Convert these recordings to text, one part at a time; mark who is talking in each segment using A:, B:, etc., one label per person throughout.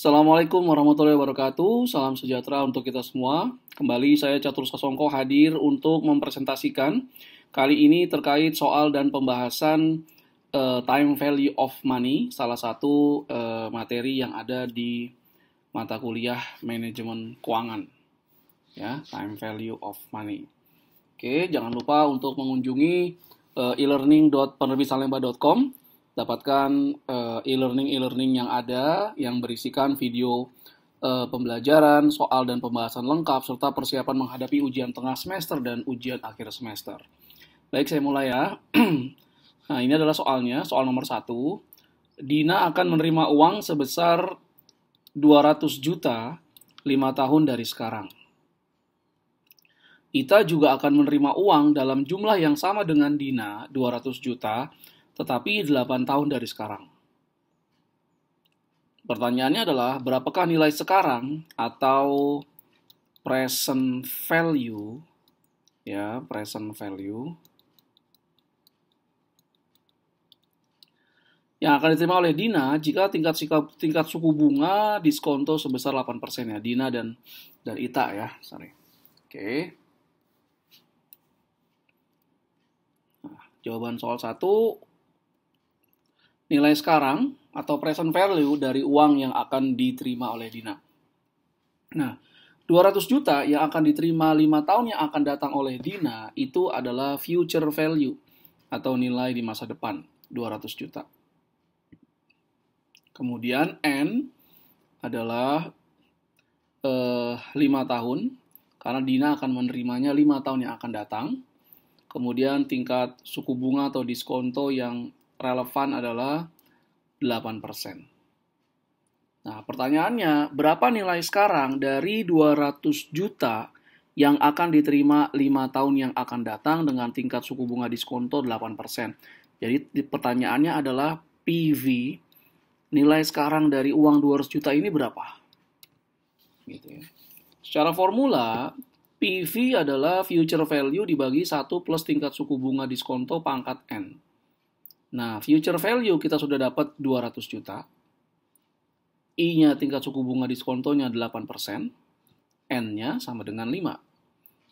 A: Assalamualaikum warahmatullahi wabarakatuh. Salam sejahtera untuk kita semua. Kembali saya Catur Sasongko hadir untuk mempresentasikan kali ini terkait soal dan pembahasan time value of money, salah satu materi yang ada di mata kuliah manajemen keuangan. Ya, time value of money. Oke, jangan lupa untuk mengunjungi e-learning.penerbitsalemba.com. Dapatkan e-learning yang ada yang berisikan video pembelajaran, soal dan pembahasan lengkap serta persiapan menghadapi ujian tengah semester dan ujian akhir semester. Baik, saya mulai ya. Nah, ini adalah soalnya, soal nomor 1. Dina akan menerima uang sebesar 200 juta 5 tahun dari sekarang. Ita juga akan menerima uang dalam jumlah yang sama dengan Dina, 200 juta, tetapi 8 tahun dari sekarang. Pertanyaannya adalah, berapakah nilai sekarang atau present value, ya, present value yang akan diterima oleh Dina jika tingkat suku bunga diskonto sebesar 8% ya, Dina dan Ita ya, sorry. Oke. Nah, jawaban soal 1, nilai sekarang atau present value dari uang yang akan diterima oleh Dina. Nah, 200 juta yang akan diterima 5 tahun yang akan datang oleh Dina itu adalah future value atau nilai di masa depan, 200 juta. Kemudian N adalah 5 tahun, karena Dina akan menerimanya 5 tahun yang akan datang. Kemudian tingkat suku bunga atau diskonto yang relevan adalah 8%. Nah, pertanyaannya, berapa nilai sekarang dari 200 juta yang akan diterima 5 tahun yang akan datang dengan tingkat suku bunga diskonto 8%? Jadi pertanyaannya adalah PV, nilai sekarang dari uang 200 juta ini berapa? Gitu ya. Secara formula, PV adalah future value dibagi 1 plus tingkat suku bunga diskonto pangkat N. Nah, future value kita sudah dapat 200 juta. I-nya tingkat suku bunga diskontonya 8%. N-nya sama dengan 5.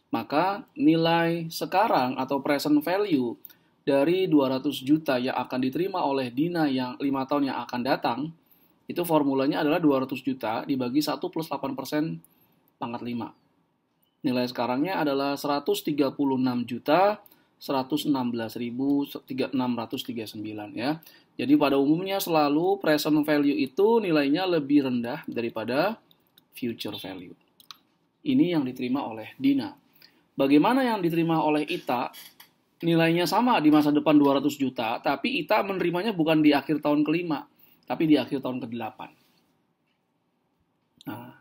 A: Maka nilai sekarang atau present value dari 200 juta yang akan diterima oleh Dina yang 5 tahun yang akan datang, itu formulanya adalah 200 juta dibagi 1 plus 8% pangkat 5. Nilai sekarangnya adalah 136 juta 116.639 ya. Jadi pada umumnya selalu present value itu nilainya lebih rendah daripada future value. Ini yang diterima oleh Dina. Bagaimana yang diterima oleh Ita? Nilainya sama di masa depan 200 juta, tapi Ita menerimanya bukan di akhir tahun ke-5, tapi di akhir tahun ke-8. Nah,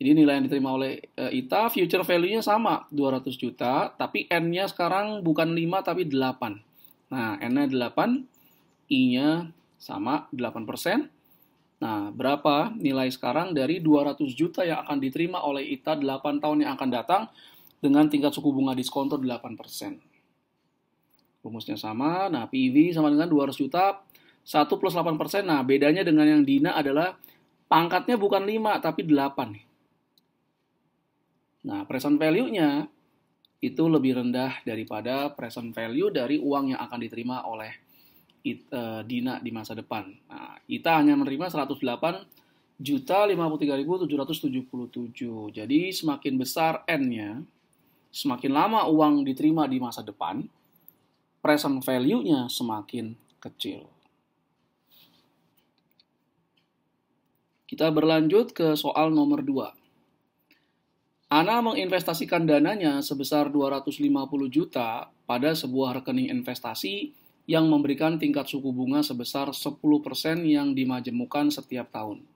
A: jadi nilai yang diterima oleh Ita, future value-nya sama, 200 juta, tapi N-nya sekarang bukan 5, tapi 8. Nah, N-nya 8, I-nya sama, 8%. Nah, berapa nilai sekarang dari 200 juta yang akan diterima oleh Ita 8 tahun yang akan datang dengan tingkat suku bunga diskonto 8%. Rumusnya sama, nah PV sama dengan 200 juta, 1 plus 8%. Nah, bedanya dengan yang Dina adalah pangkatnya bukan 5, tapi 8 nih. Nah, present value-nya itu lebih rendah daripada present value dari uang yang akan diterima oleh Dina di masa depan. Nah, Ita hanya menerima 108.053.777. Jadi semakin besar N-nya, semakin lama uang diterima di masa depan, present value-nya semakin kecil. Kita berlanjut ke soal nomor 2. Ana menginvestasikan dananya sebesar 250 juta pada sebuah rekening investasi yang memberikan tingkat suku bunga sebesar 10% yang dimajemukan setiap tahun.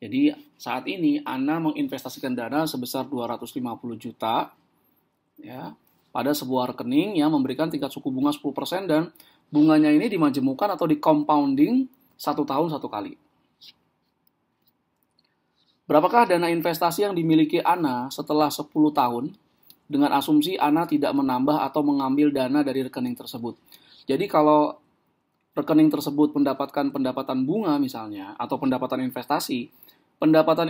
A: Jadi saat ini Ana menginvestasikan dana sebesar 250 juta ya, pada sebuah rekening yang memberikan tingkat suku bunga 10% dan bunganya ini dimajemukan atau di compounding 1 tahun 1 kali. Berapakah dana investasi yang dimiliki Ana setelah 10 tahun dengan asumsi Ana tidak menambah atau mengambil dana dari rekening tersebut? Jadi kalau rekening tersebut mendapatkan pendapatan bunga misalnya, atau pendapatan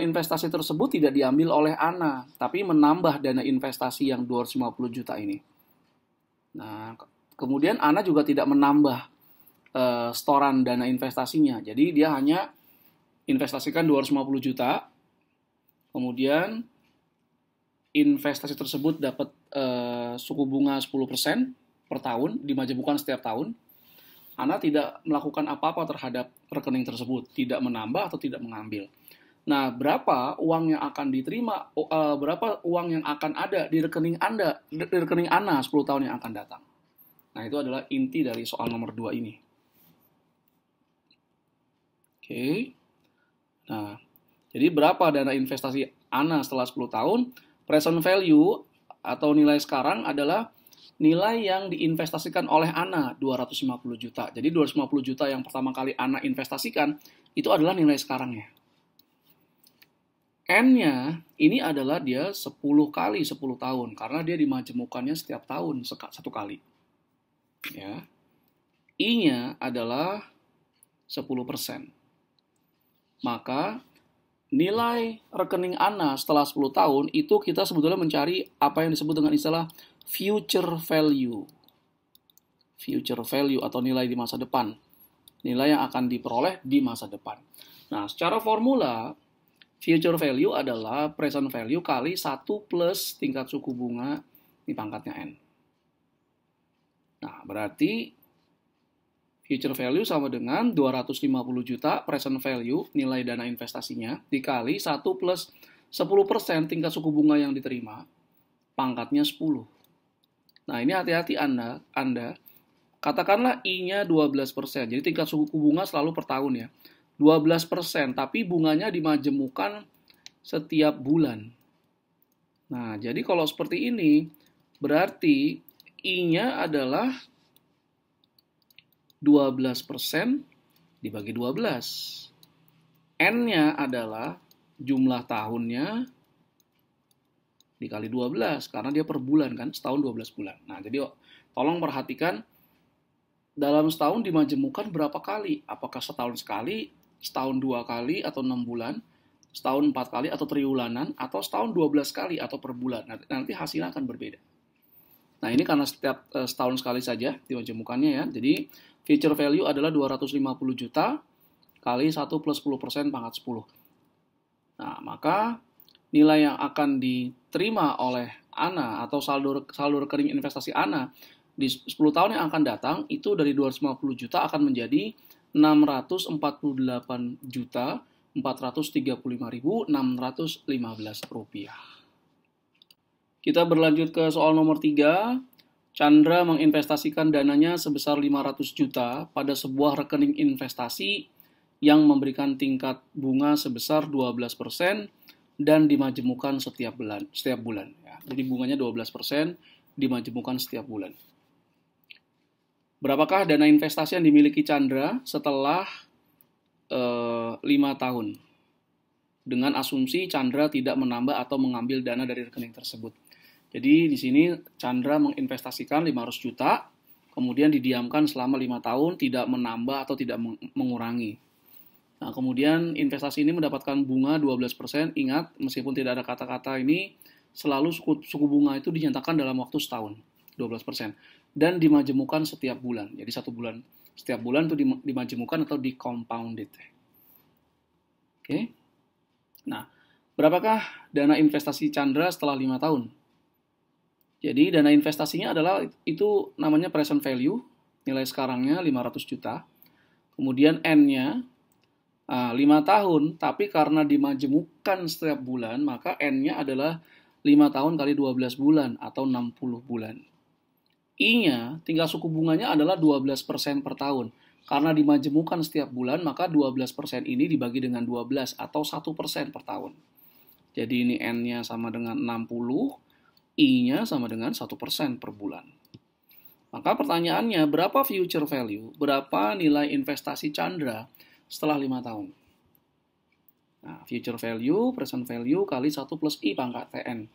A: investasi tersebut tidak diambil oleh Ana, tapi menambah dana investasi yang 250 juta ini. Nah, kemudian Ana juga tidak menambah setoran dana investasinya. Jadi dia hanya investasikan 250 juta, kemudian investasi tersebut dapat suku bunga 10% per tahun, dimajemukkan setiap tahun. Ana tidak melakukan apa-apa terhadap rekening tersebut, tidak menambah atau tidak mengambil. Nah, berapa uang yang akan diterima, berapa uang yang akan ada di rekening Anda, di rekening Ana 10 tahun yang akan datang. Nah, itu adalah inti dari soal nomor 2 ini. Oke. Nah, jadi berapa dana investasi Ana setelah 10 tahun? Present value atau nilai sekarang adalah nilai yang diinvestasikan oleh Ana, 250 juta. Jadi 250 juta yang pertama kali Ana investasikan, itu adalah nilai sekarangnya. N-nya ini adalah dia 10 kali 10 tahun, karena dia dimajemukkannya setiap tahun satu kali. Ya. I-nya adalah 10%. Maka nilai rekening Ana setelah 10 tahun itu kita sebetulnya mencari apa yang disebut dengan istilah future value. Future value atau nilai di masa depan. Nilai yang akan diperoleh di masa depan. Nah, secara formula, future value adalah present value kali 1 plus tingkat suku bunga di pangkatnya N. Nah, berarti future value sama dengan 250 juta present value, nilai dana investasinya, dikali 1 plus 10% tingkat suku bunga yang diterima, pangkatnya 10. Nah, ini hati-hati Anda. Katakanlah I-nya 12%, jadi tingkat suku bunga selalu per tahun ya. 12%, tapi bunganya dimajemukkan setiap bulan. Nah, jadi kalau seperti ini, berarti I-nya adalah 12% dibagi 12. N-nya adalah jumlah tahunnya dikali 12, karena dia per bulan kan, setahun 12 bulan. Nah, jadi tolong perhatikan, dalam setahun dimajemukkan berapa kali? Apakah setahun sekali, setahun 2 kali, atau 6 bulan, setahun 4 kali, atau triwulanan, atau setahun 12 kali, atau per bulan. Nanti hasilnya akan berbeda. Nah, ini karena setiap setahun sekali saja dimajemukkannya ya. Jadi, future value adalah 250 juta kali 1 plus 10% pangkat 10. Nah, maka nilai yang akan diterima oleh Ana atau saldo rekening investasi Ana di 10 tahun yang akan datang itu dari 250 juta akan menjadi 648 juta 435.615 rupiah. Kita berlanjut ke soal nomor 3. Chandra menginvestasikan dananya sebesar 500 juta pada sebuah rekening investasi yang memberikan tingkat bunga sebesar 12% dan dimajemukkan setiap bulan. Ya. Jadi bunganya 12% dimajemukkan setiap bulan. Berapakah dana investasi yang dimiliki Chandra setelah 5 tahun? Dengan asumsi Chandra tidak menambah atau mengambil dana dari rekening tersebut. Jadi di sini Chandra menginvestasikan 500 juta, kemudian didiamkan selama 5 tahun, tidak menambah atau tidak mengurangi. Nah, kemudian investasi ini mendapatkan bunga 12%. Ingat, meskipun tidak ada kata-kata ini, selalu suku bunga itu dinyatakan dalam waktu setahun, 12%. Dan dimajemukkan setiap bulan. Jadi setiap bulan itu dimajemukkan atau di-compounded. Oke. Nah, berapakah dana investasi Chandra setelah 5 tahun? Jadi dana investasinya adalah itu namanya present value, nilai sekarangnya 500 juta. Kemudian N-nya 5 tahun, tapi karena dimajemukkan setiap bulan, maka N-nya adalah 5 tahun kali 12 bulan atau 60 bulan. I-nya, tingkat suku bunganya adalah 12% per tahun. Karena dimajemukkan setiap bulan, maka 12% ini dibagi dengan 12 atau 1% per tahun. Jadi ini N-nya sama dengan 60, I-nya sama dengan 1% per bulan. Maka pertanyaannya, berapa future value, berapa nilai investasi Chandra setelah 5 tahun? Nah, future value, present value kali 1 plus I pangkat TN.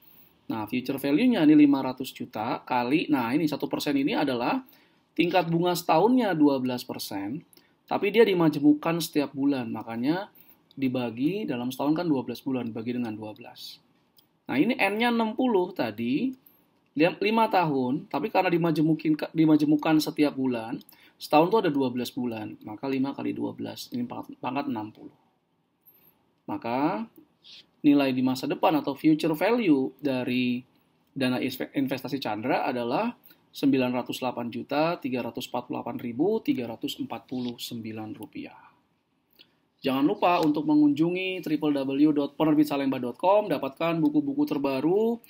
A: Nah, future value-nya ini 500 juta kali, nah ini 1% ini adalah tingkat bunga setahunnya 12%, tapi dia dimajemukkan setiap bulan. Makanya dibagi dalam setahun kan 12 bulan, dibagi dengan 12. Nah ini N-nya 60 tadi, 5 tahun, tapi karena dimajemukkan setiap bulan, setahun itu ada 12 bulan, maka 5 kali 12, ini pangkat 60. Maka nilai di masa depan atau future value dari dana investasi Chandra adalah Rp908.348.349. Jangan lupa untuk mengunjungi www.penerbitsalemba.com, dapatkan buku-buku terbaru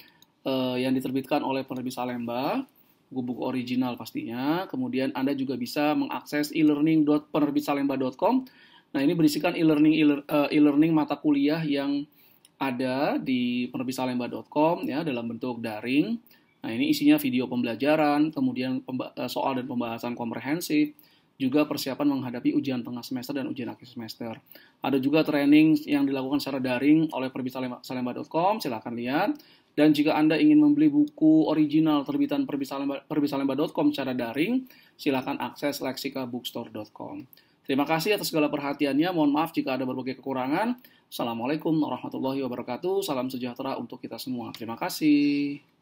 A: yang diterbitkan oleh Penerbit Salemba, buku-buku original pastinya. Kemudian Anda juga bisa mengakses e-learning.penerbitsalemba.com. Nah, ini berisikan e-learning mata kuliah yang ada di penerbitsalemba.com ya, dalam bentuk daring. Nah, ini isinya video pembelajaran, kemudian soal dan pembahasan komprehensif, juga persiapan menghadapi ujian tengah semester dan ujian akhir semester. Ada juga training yang dilakukan secara daring oleh penerbitsalemba.com, silakan lihat. Dan jika Anda ingin membeli buku original terbitan penerbitsalemba.com secara daring, silakan akses lexikabookstore.com. Terima kasih atas segala perhatiannya. Mohon maaf jika ada berbagai kekurangan. Assalamualaikum warahmatullahi wabarakatuh. Salam sejahtera untuk kita semua. Terima kasih.